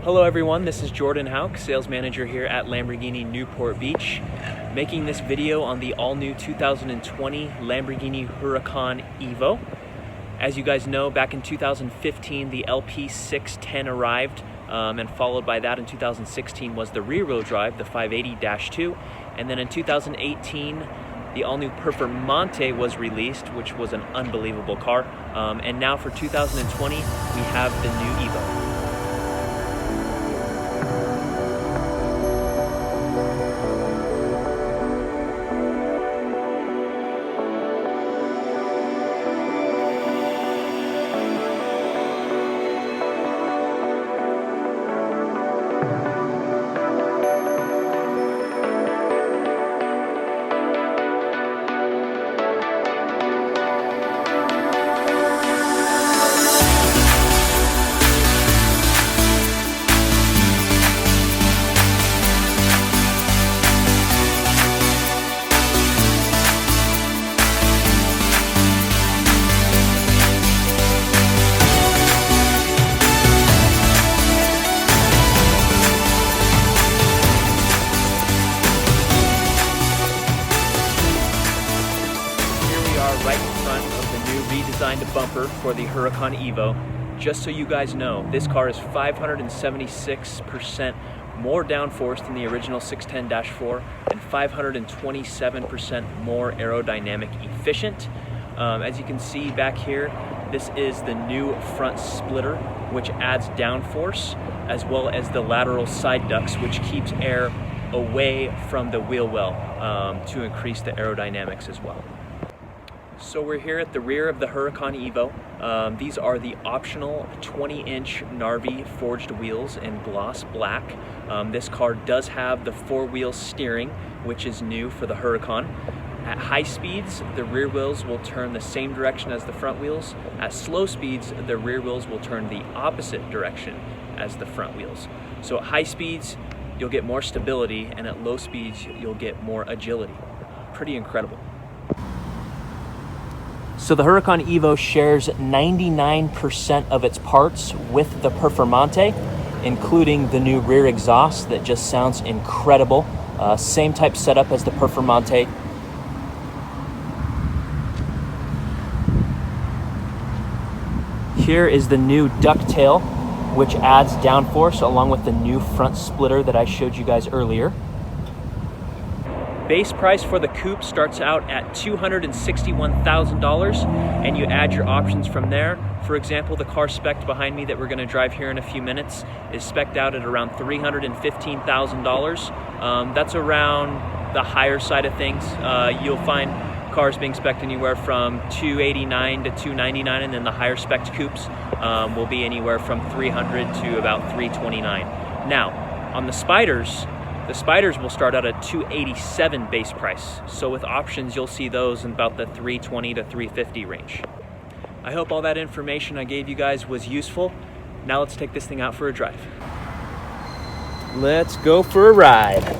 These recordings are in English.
Hello everyone, this is Jordan.Hauk, sales manager here at Lamborghini Newport Beach, making this video on the all-new 2020 Lamborghini Huracan EVO. As you guys know, back in 2015 the LP610 arrived, and followed by that in 2016 was the rear-wheel drive, the 580-2, and then in 2018 the all-new Performante was released, which was an unbelievable car, and now for 2020 we have the new EVO. Right in front of the new redesigned bumper for the Huracan EVO. Just so you guys know, this car is 576% more downforce than the original 610-4 and 527% more aerodynamic efficient. As you can see back here, this is the new front splitter, which adds downforce, as well as the lateral side ducts, which keeps air away from the wheel well to increase the aerodynamics as well. So we're here at the rear of the Huracan EVO. These are the optional 20-inch Narvi forged wheels in gloss black. This car does have the four-wheel steering, which is new for the Huracan. At high speeds, the rear wheels will turn the same direction as the front wheels. At slow speeds, the rear wheels will turn the opposite direction as the front wheels. So at high speeds, you'll get more stability, and at low speeds, you'll get more agility. Pretty incredible. So the Huracan EVO shares 99% of its parts with the Performante, including the new rear exhaust that just sounds incredible. Same type setup as the Performante. Here is the new ducktail, which adds downforce along with the new front splitter that I showed you guys earlier. Base price for the coupe starts out at $261,000, and you add your options from there. For example, the car spec'd behind me that we're going to drive here in a few minutes is spec'd out at around $315,000. That's around the higher side of things. You'll find cars being spec'd anywhere from $289,000 to $299,000, and then the higher spec'd coupes will be anywhere from $300,000 to about $329,000. Now, on the Spyders will start out at $287,000 base price. So with options, you'll see those in about the $320,000 to $350,000 range. I hope all that information I gave you guys was useful. Now let's take this thing out for a drive. Let's go for a ride.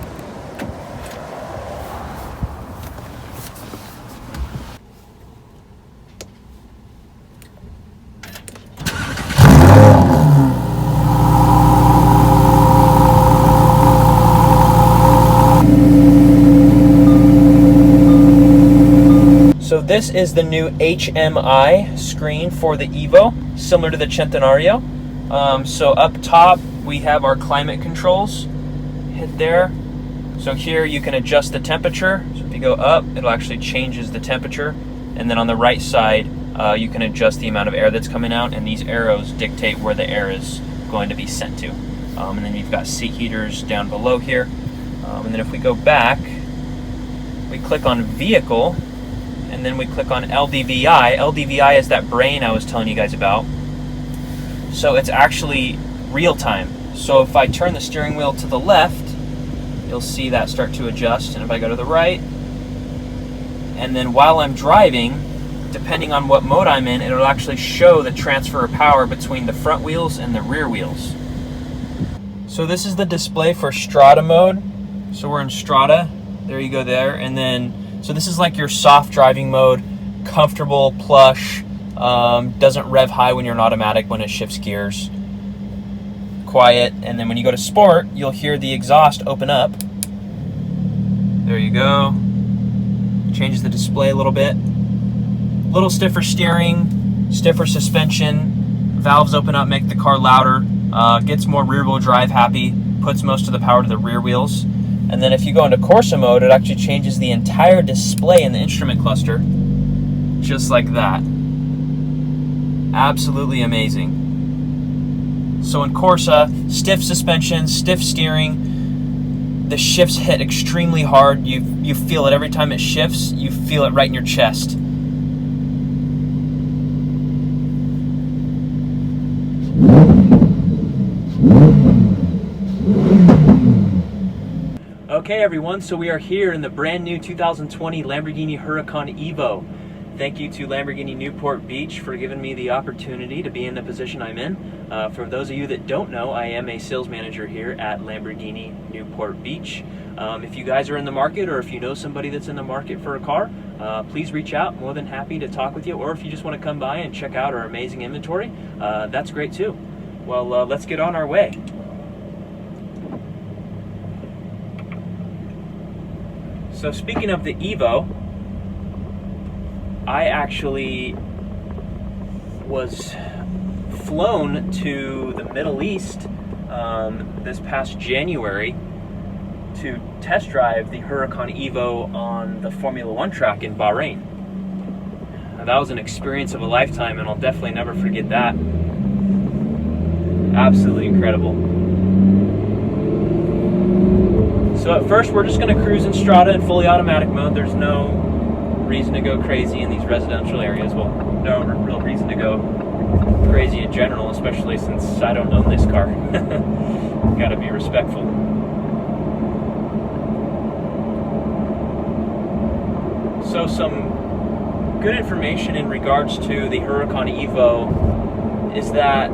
So this is the new HMI screen for the EVO, similar to the Centenario. So up top we have our climate controls. Hit there. So here you can adjust the temperature. So if you go up, it'll actually changes the temperature. And then on the right side, you can adjust the amount of air that's coming out, and these arrows dictate where the air is going to be sent to. And then you've got seat heaters down below here. And then if we go back, we click on vehicle, and then we click on LDVI. LDVI is that brain I was telling you guys about. So it's actually real time. So if I turn the steering wheel to the left, you'll see that start to adjust. And if I go to the right, and then while I'm driving, depending on what mode I'm in, it'll actually show the transfer of power between the front wheels and the rear wheels. So this is the display for Strada mode. So we're in Strada. There you go there. And then, so this is like your soft driving mode, comfortable, plush, doesn't rev high when you're in automatic when it shifts gears. quiet. And then when you go to sport, you'll hear the exhaust open up. There you go. Changes the display a little bit. Little stiffer steering, stiffer suspension. Valves open up, make the car louder. Gets more rear wheel drive happy. Puts most of the power to the rear wheels. And then if you go into Corsa mode, it actually changes the entire display in the instrument cluster. Just like that. Absolutely amazing. So in Corsa, stiff suspension, stiff steering, the shifts hit extremely hard. You feel it every time it shifts, you feel it right in your chest. Okay everyone, so we are here in the brand new 2020 Lamborghini Huracan EVO. Thank you to Lamborghini Newport Beach for giving me the opportunity to be in the position I'm in. For those of you that don't know, I am a sales manager here at Lamborghini Newport Beach. If you guys are in the market, or if you know somebody that's in the market for a car, please reach out. More than happy to talk with you. Or if you just want to come by and check out our amazing inventory, that's great too. Well, let's get on our way. So speaking of the EVO, I actually was flown to the Middle East this past January to test drive the Huracan EVO on the Formula One track in Bahrain. Now, that was an experience of a lifetime, and I'll definitely never forget that. Absolutely incredible. So at first we're just going to cruise in Strada in fully automatic mode. There's no reason to go crazy in these residential areas. Well, no real reason to go crazy in general, especially since I don't own this car. Gotta be respectful. So some good information in regards to the Huracan EVO is that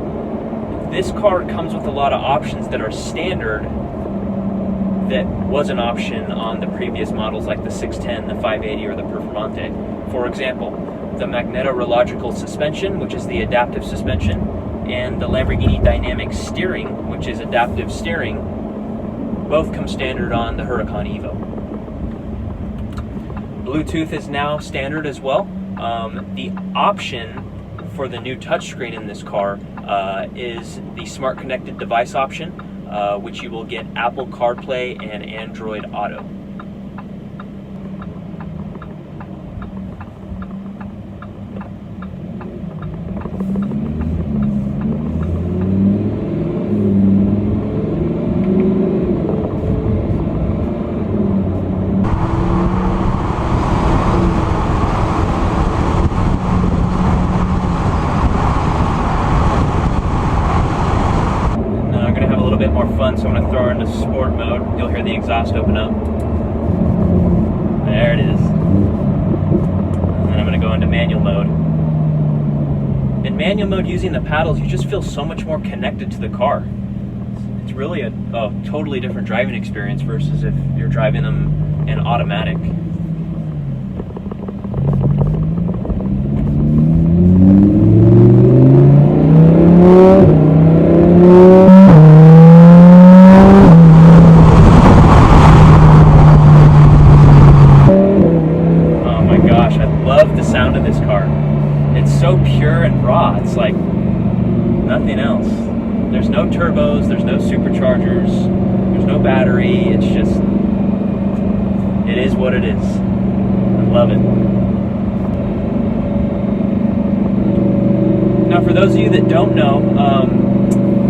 this car comes with a lot of options that are standard that was an option on the previous models like the 610, the 580, or the Performante. For example, the Magneto-Rological suspension, which is the adaptive suspension, and the Lamborghini Dynamic steering, which is adaptive steering, both come standard on the Huracan EVO. Bluetooth is now standard as well. The option for the new touchscreen in this car is the Smart Connected Device option, which you will get Apple CarPlay and Android Auto. So I'm going to throw her into sport mode. You'll hear the exhaust open up. There it is. And then I'm going to go into manual mode. In manual mode, using the paddles, you just feel so much more connected to the car. It's really a totally different driving experience versus if you're driving them in automatic. So pure and raw, it's like nothing else. There's no turbos, there's no superchargers, there's no battery. It's just, it is what it is. I love it. Now for those of you that don't know,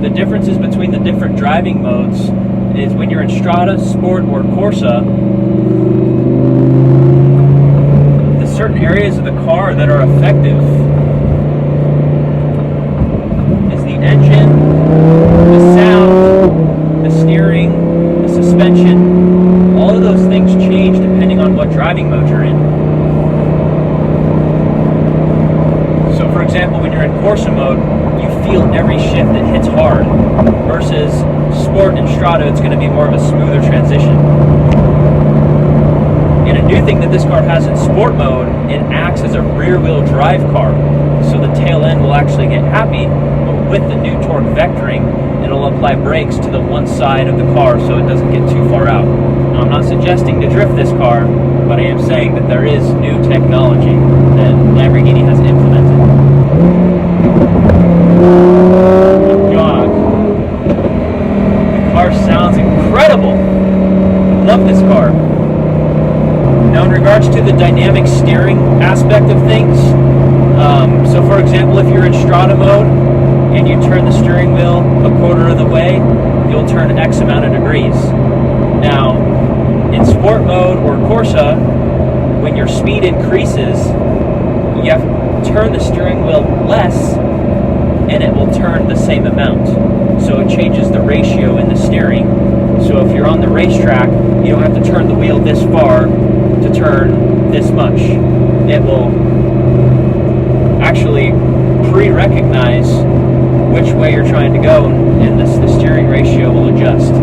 the differences between the different driving modes is when you're in Strada, Sport, or Corsa, the certain areas of the car that are effective engine, the sound, the steering, the suspension, all of those things change depending on what driving mode you're in. So for example, when you're in Corsa mode, you feel every shift that hits hard, versus Sport and Strada, it's going to be more of a smoother transition. And a new thing that this car has in Sport mode, it acts as a rear-wheel drive car. So the tail end will actually get happy, but with the new torque vectoring, it'll apply brakes to the one side of the car so it doesn't get too far out. Now, I'm not suggesting to drift this car, but I am saying that there is new technology that Lamborghini has implemented. God, the car sounds incredible. I love this car. Now, in regards to the dynamic steering aspect of things, so for example, if you're in Strada mode and you turn the steering wheel a quarter of the way, you'll turn X amount of degrees. Now, in sport mode or Corsa, when your speed increases, you have to turn the steering wheel less and it will turn the same amount. So it changes the ratio in the steering. So if you're on the racetrack, you don't have to turn the wheel this far to turn this much. It will actually pre-recognize which way you're trying to go, and the steering ratio will adjust.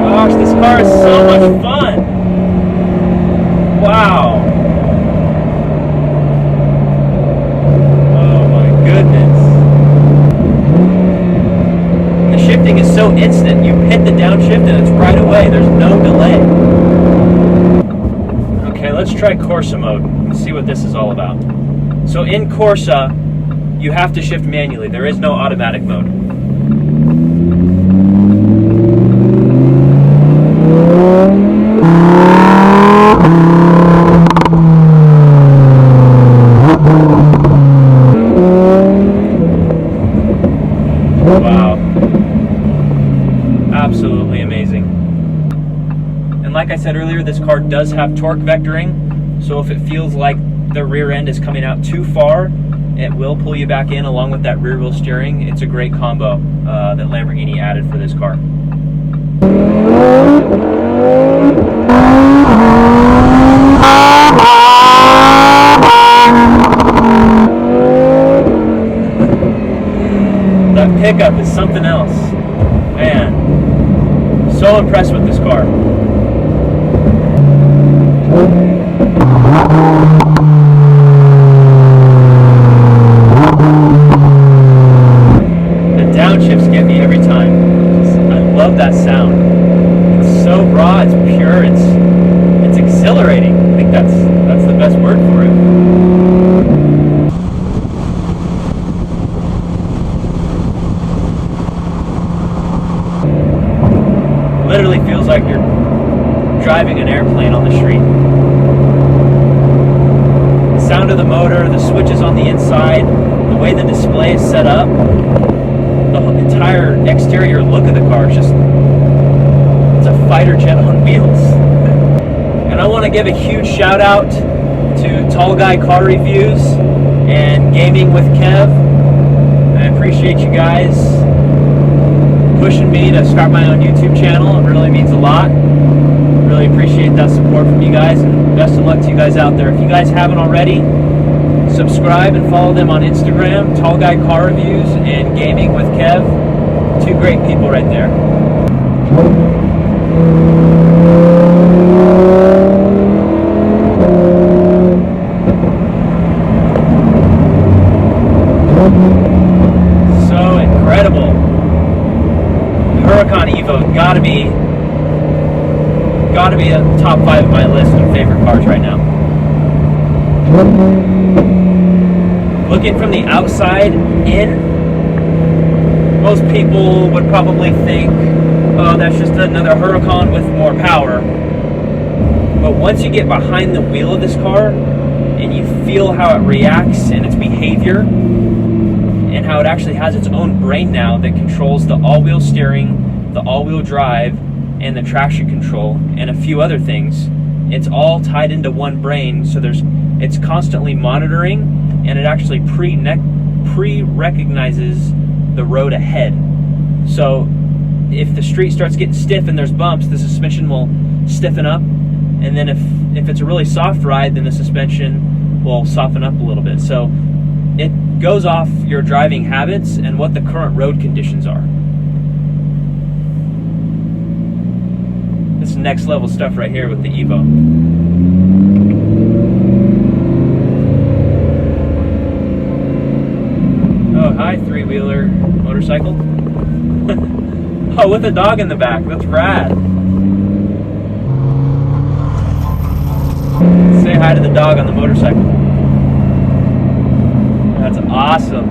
Gosh, this car is so much fun! Wow! Oh my goodness. The shifting is so instant. You hit the downshift and it's right away. There's no delay. Okay, let's try Corsa mode. Let's see what this is all about. So in Corsa, you have to shift manually. There is no automatic mode. Wow. Absolutely amazing. And like I said earlier, this car does have torque vectoring, so if it feels like the rear end is coming out too far, it will pull you back in along with that rear wheel steering. It's a great combo that Lamborghini added for this car. That pickup is something else. Man, so impressed with this car. The downshifts get me every time. I love that sound. It's so raw, it's pure, it's exhilarating. I think that's the best word for it. Literally feels like you're driving an airplane on the street. The sound of the motor, the switches on the inside, the way the display is set up, the entire exterior look of the car is just, it's a fighter jet on wheels. And I want to give a huge shout out to Tall Guy Car Reviews and Gaming with Kev. I appreciate you guys pushing me to start my own YouTube channel. It really means a lot. Really appreciate that support from you guys, and best of luck to you guys out there. If you guys haven't already, subscribe and follow them on Instagram, Tall Guy Car Reviews and Gaming with Kev. Two great people right there. So incredible. Huracan EVO gotta be a top 5 of my list of favorite cars right now. Looking from the outside in, most people would probably think, oh, that's just another Huracan with more power. But once you get behind the wheel of this car and you feel how it reacts and its behavior, and how it actually has its own brain now that controls the all-wheel steering, the all-wheel drive, and the traction control, and a few other things. It's all tied into one brain, so it's constantly monitoring, and it actually pre-recognizes the road ahead. So if the street starts getting stiff and there's bumps, the suspension will stiffen up, and then if it's a really soft ride, then the suspension will soften up a little bit. So it goes off your driving habits and what the current road conditions are. This is next level stuff right here with the EVO. Oh, hi, three-wheeler motorcycle. Oh, with a dog in the back. That's rad. Say hi to the dog on the motorcycle. That's awesome.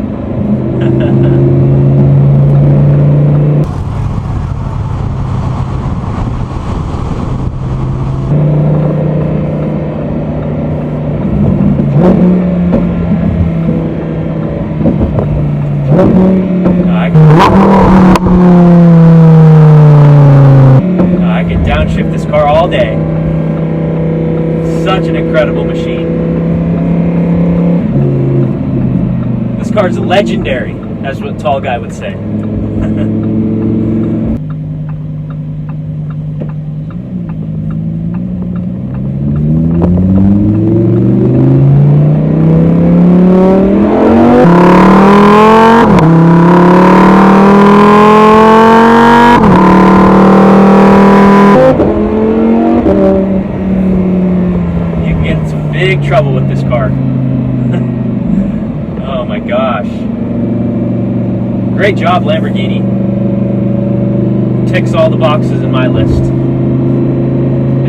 I can downshift this car all day. Such an incredible machine. This car's legendary, that's what Tall Guy would say. Big trouble with this car. Oh my gosh. Great job, Lamborghini. Ticks all the boxes in my list.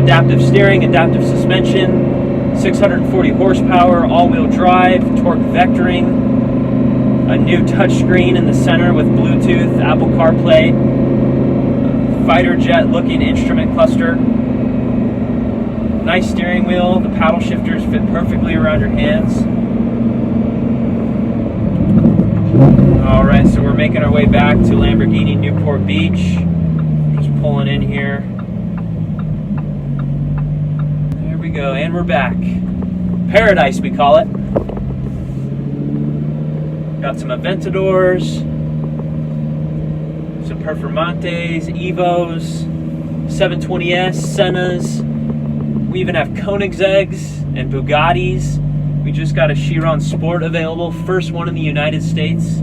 Adaptive steering, adaptive suspension, 640 horsepower, all-wheel drive, torque vectoring, a new touchscreen in the center with Bluetooth, Apple CarPlay, fighter jet looking instrument cluster. Nice steering wheel, the paddle shifters fit perfectly around your hands. Alright, so we're making our way back to Lamborghini Newport Beach. Just pulling in here. There we go, and we're back. Paradise, we call it. Got some Aventadors, some Performantes, Evos, 720S, Sennas. We even have Koenigsegg's and Bugattis. We just got a Chiron Sport available, first one in the United States.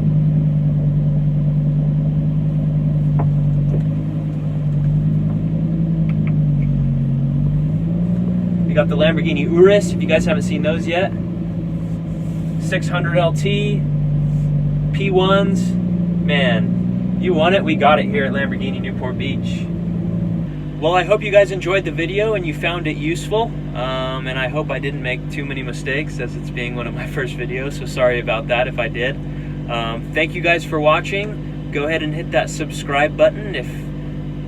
We got the Lamborghini Urus, if you guys haven't seen those yet. 600 LT, P1s. Man, you want it, we got it here at Lamborghini Newport Beach. Well, I hope you guys enjoyed the video and you found it useful, and I hope I didn't make too many mistakes as it's being one of my first videos, so sorry about that if I did. Thank you guys for watching. Go ahead and hit that subscribe button if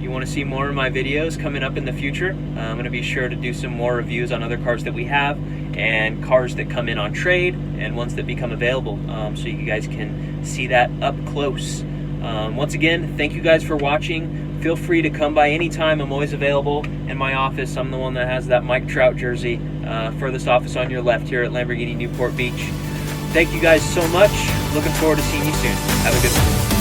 you want to see more of my videos coming up in the future. I'm going to be sure to do some more reviews on other cars that we have and cars that come in on trade and ones that become available, so you guys can see that up close. Once again, thank you guys for watching. Feel free to come by anytime. I'm always available in my office. I'm the one that has that Mike Trout jersey, furthest office on your left here at Lamborghini Newport Beach. Thank you guys so much. Looking forward to seeing you soon. Have a good one.